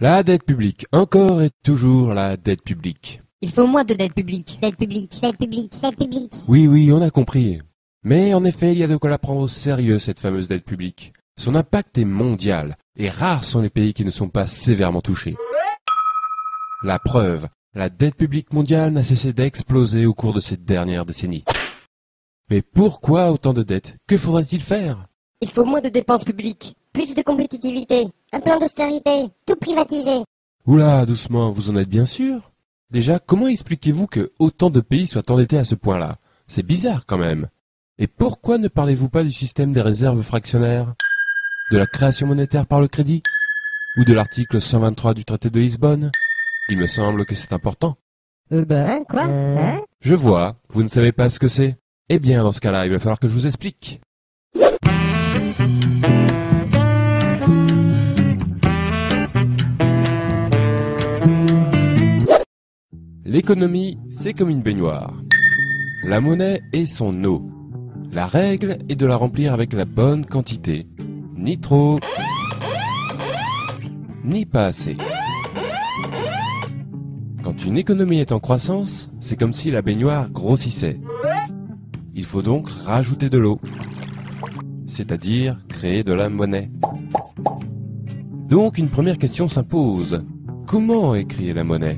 La dette publique, encore et toujours la dette publique. Il faut moins de dette publique. Dette publique, dette publique, dette publique. Oui, on a compris. Mais en effet, il y a de quoi la prendre au sérieux, cette fameuse dette publique. Son impact est mondial, et rares sont les pays qui ne sont pas sévèrement touchés. La preuve, la dette publique mondiale n'a cessé d'exploser au cours de ces dernières décennies. Mais pourquoi autant de dettes? Que faudrait-il faire? Il faut moins de dépenses publiques. Plus de compétitivité, un plan d'austérité, tout privatiser. Oula, doucement, vous en êtes bien sûr? Déjà, comment expliquez-vous que autant de pays soient endettés à ce point-là? C'est bizarre quand même. Et pourquoi ne parlez-vous pas du système des réserves fractionnaires? De la création monétaire par le crédit? Ou de l'article 123 du traité de Lisbonne? Il me semble que c'est important. Hein, quoi? Hein? Je vois, vous ne savez pas ce que c'est. Eh bien, dans ce cas-là, il va falloir que je vous explique. L'économie, c'est comme une baignoire. La monnaie est son eau. La règle est de la remplir avec la bonne quantité. Ni trop, ni pas assez. Quand une économie est en croissance, c'est comme si la baignoire grossissait. Il faut donc rajouter de l'eau, c'est-à-dire créer de la monnaie. Donc une première question s'impose. Comment est créée la monnaie?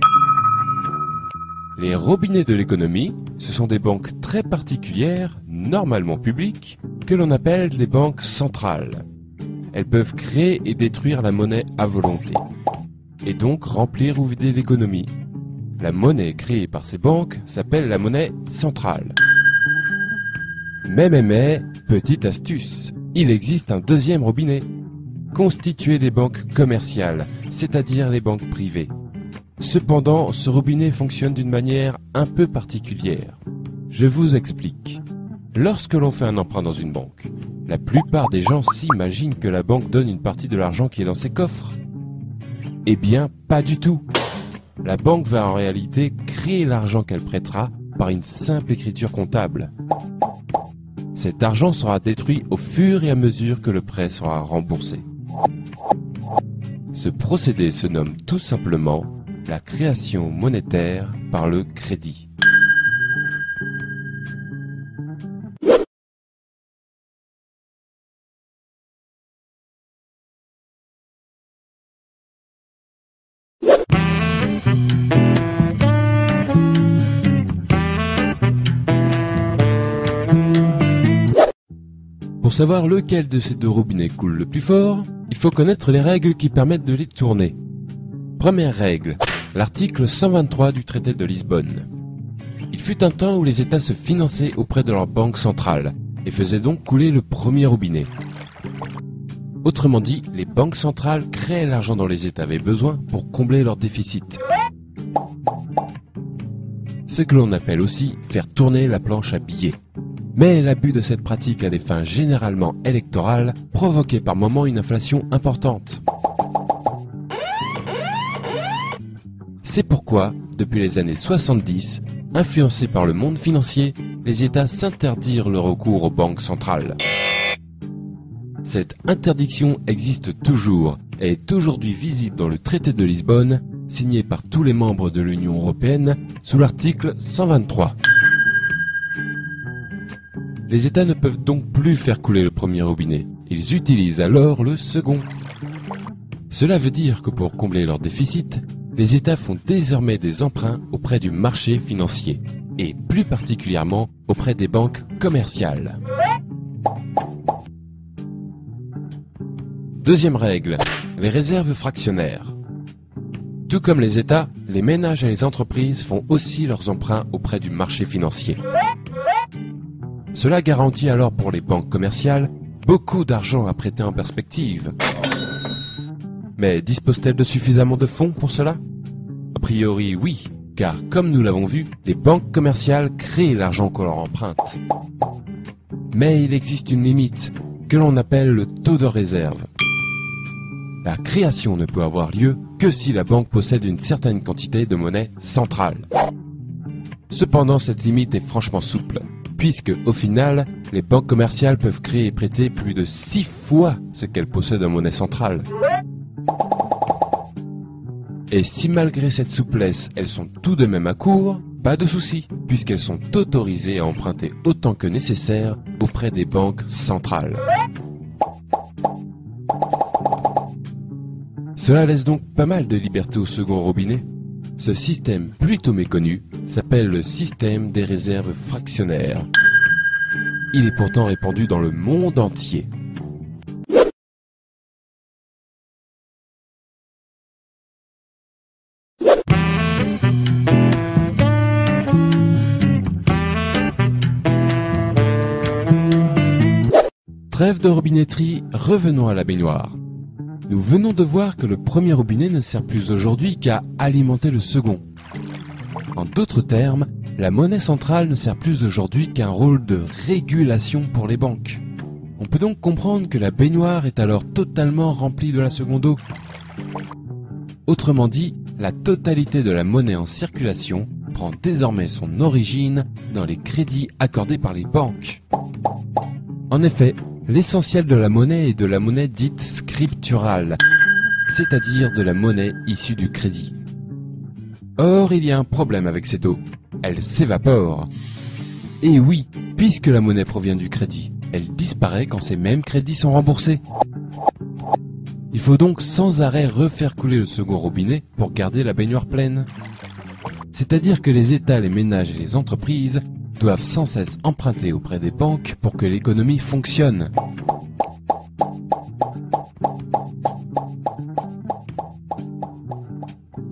Les robinets de l'économie, ce sont des banques très particulières, normalement publiques, que l'on appelle les banques centrales. Elles peuvent créer et détruire la monnaie à volonté, et donc remplir ou vider l'économie. La monnaie créée par ces banques s'appelle la monnaie centrale. Mais, petite astuce, il existe un deuxième robinet, constitué des banques commerciales, c'est-à-dire les banques privées. Cependant, ce robinet fonctionne d'une manière un peu particulière. Je vous explique. Lorsque l'on fait un emprunt dans une banque, la plupart des gens s'imaginent que la banque donne une partie de l'argent qui est dans ses coffres. Eh bien, pas du tout. La banque va en réalité créer l'argent qu'elle prêtera par une simple écriture comptable. Cet argent sera détruit au fur et à mesure que le prêt sera remboursé. Ce procédé se nomme tout simplement la création monétaire par le crédit. Pour savoir lequel de ces deux robinets coule le plus fort, il faut connaître les règles qui permettent de les tourner. Première règle, l'article 123 du traité de Lisbonne. Il fut un temps où les États se finançaient auprès de leur banque centrale et faisaient donc couler le premier robinet. Autrement dit, les banques centrales créaient l'argent dont les États avaient besoin pour combler leur déficit. Ce que l'on appelle aussi faire tourner la planche à billets. Mais l'abus de cette pratique à des fins généralement électorales provoquait par moments une inflation importante. C'est pourquoi, depuis les années 70, influencés par le monde financier, les États s'interdirent le recours aux banques centrales. Cette interdiction existe toujours et est aujourd'hui visible dans le traité de Lisbonne, signé par tous les membres de l'Union européenne sous l'article 123. Les États ne peuvent donc plus faire couler le premier robinet, ils utilisent alors le second. Cela veut dire que pour combler leur déficit, les États font désormais des emprunts auprès du marché financier, et plus particulièrement auprès des banques commerciales. Deuxième règle, les réserves fractionnaires. Tout comme les États, les ménages et les entreprises font aussi leurs emprunts auprès du marché financier. Cela garantit alors pour les banques commerciales beaucoup d'argent à prêter en perspective. Mais disposent-elles de suffisamment de fonds pour cela? A priori oui, car comme nous l'avons vu, les banques commerciales créent l'argent qu'on leur emprunte. Mais il existe une limite, que l'on appelle le taux de réserve. La création ne peut avoir lieu que si la banque possède une certaine quantité de monnaie centrale. Cependant, cette limite est franchement souple, puisque, au final, les banques commerciales peuvent créer et prêter plus de 6 fois ce qu'elles possèdent en monnaie centrale. Et si malgré cette souplesse, elles sont tout de même à court, pas de souci, puisqu'elles sont autorisées à emprunter autant que nécessaire auprès des banques centrales. Cela laisse donc pas mal de liberté au second robinet. Ce système plutôt méconnu s'appelle le système des réserves fractionnaires. Il est pourtant répandu dans le monde entier. Trêve de robinetterie, revenons à la baignoire. Nous venons de voir que le premier robinet ne sert plus aujourd'hui qu'à alimenter le second. En d'autres termes, la monnaie centrale ne sert plus aujourd'hui qu'un rôle de régulation pour les banques. On peut donc comprendre que la baignoire est alors totalement remplie de la seconde eau. Autrement dit, la totalité de la monnaie en circulation prend désormais son origine dans les crédits accordés par les banques. En effet, l'essentiel de la monnaie est de la monnaie dite scripturale, c'est-à-dire de la monnaie issue du crédit. Or, il y a un problème avec cette eau. Elle s'évapore. Et oui, puisque la monnaie provient du crédit, elle disparaît quand ces mêmes crédits sont remboursés. Il faut donc sans arrêt refaire couler le second robinet pour garder la baignoire pleine. C'est-à-dire que les États, les ménages et les entreprises doivent sans cesse emprunter auprès des banques pour que l'économie fonctionne.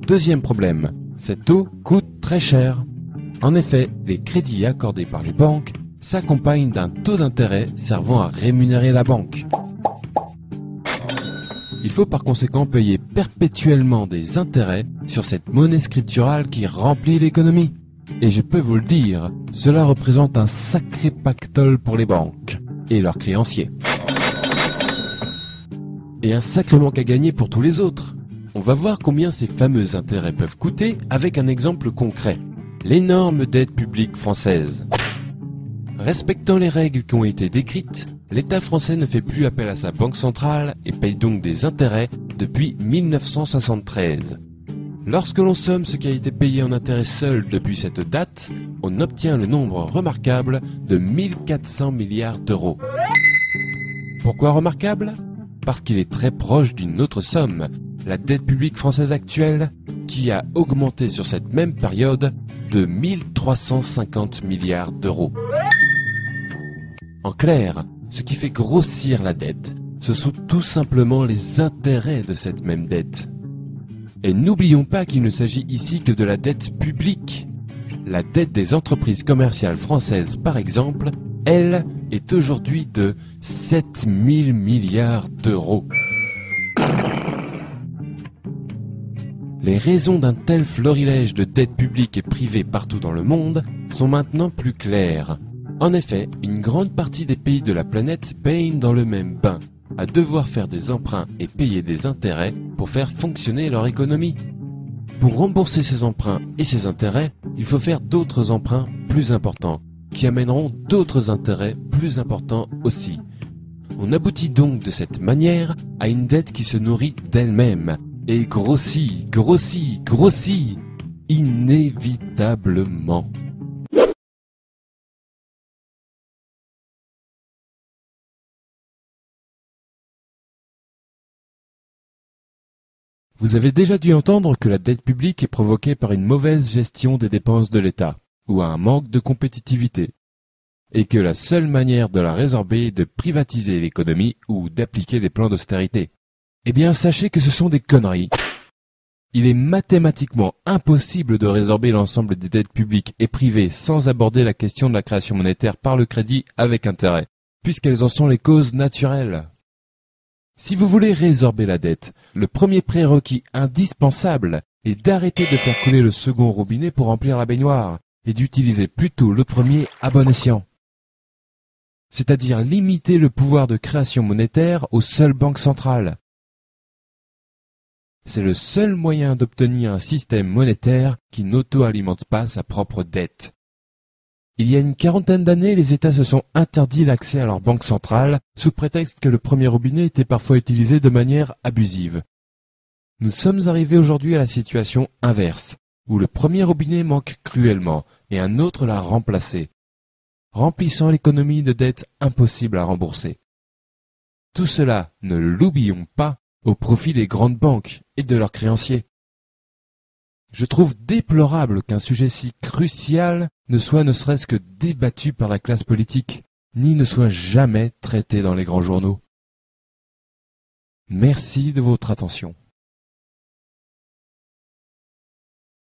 Deuxième problème, cette eau coûte très cher. En effet, les crédits accordés par les banques s'accompagnent d'un taux d'intérêt servant à rémunérer la banque. Il faut par conséquent payer perpétuellement des intérêts sur cette monnaie scripturale qui remplit l'économie. Et je peux vous le dire, cela représente un sacré pactole pour les banques et leurs créanciers. Et un sacré manque à gagner pour tous les autres. On va voir combien ces fameux intérêts peuvent coûter avec un exemple concret. L'énorme dette publique française. Respectant les règles qui ont été décrites, l'État français ne fait plus appel à sa banque centrale et paye donc des intérêts depuis 1973. Lorsque l'on somme ce qui a été payé en intérêts seul depuis cette date, on obtient le nombre remarquable de 1400 milliards d'euros. Pourquoi remarquable ? Parce qu'il est très proche d'une autre somme, la dette publique française actuelle, qui a augmenté sur cette même période de 1350 milliards d'euros. En clair, ce qui fait grossir la dette, ce sont tout simplement les intérêts de cette même dette. Et n'oublions pas qu'il ne s'agit ici que de la dette publique. La dette des entreprises commerciales françaises, par exemple, elle, est aujourd'hui de 7000 milliards d'euros. Les raisons d'un tel florilège de dettes publiques et privées partout dans le monde sont maintenant plus claires. En effet, une grande partie des pays de la planète baignent dans le même bain, à devoir faire des emprunts et payer des intérêts pour faire fonctionner leur économie. Pour rembourser ces emprunts et ces intérêts, il faut faire d'autres emprunts plus importants, qui amèneront d'autres intérêts plus importants aussi. On aboutit donc de cette manière à une dette qui se nourrit d'elle-même, et grossit, grossit, grossit, inévitablement. Vous avez déjà dû entendre que la dette publique est provoquée par une mauvaise gestion des dépenses de l'État, ou un manque de compétitivité, et que la seule manière de la résorber est de privatiser l'économie ou d'appliquer des plans d'austérité. Eh bien, sachez que ce sont des conneries. Il est mathématiquement impossible de résorber l'ensemble des dettes publiques et privées sans aborder la question de la création monétaire par le crédit avec intérêt, puisqu'elles en sont les causes naturelles. Si vous voulez résorber la dette, le premier prérequis indispensable est d'arrêter de faire couler le second robinet pour remplir la baignoire et d'utiliser plutôt le premier à bon escient. C'est-à-dire limiter le pouvoir de création monétaire aux seules banques centrales. C'est le seul moyen d'obtenir un système monétaire qui n'auto-alimente pas sa propre dette. Il y a une quarantaine d'années, les États se sont interdits l'accès à leur banque centrale sous prétexte que le premier robinet était parfois utilisé de manière abusive. Nous sommes arrivés aujourd'hui à la situation inverse, où le premier robinet manque cruellement et un autre l'a remplacé, remplissant l'économie de dettes impossibles à rembourser. Tout cela, ne l'oublions pas, au profit des grandes banques et de leurs créanciers. Je trouve déplorable qu'un sujet si crucial ne soit ne serait-ce que débattu par la classe politique, ni ne soit jamais traité dans les grands journaux. Merci de votre attention.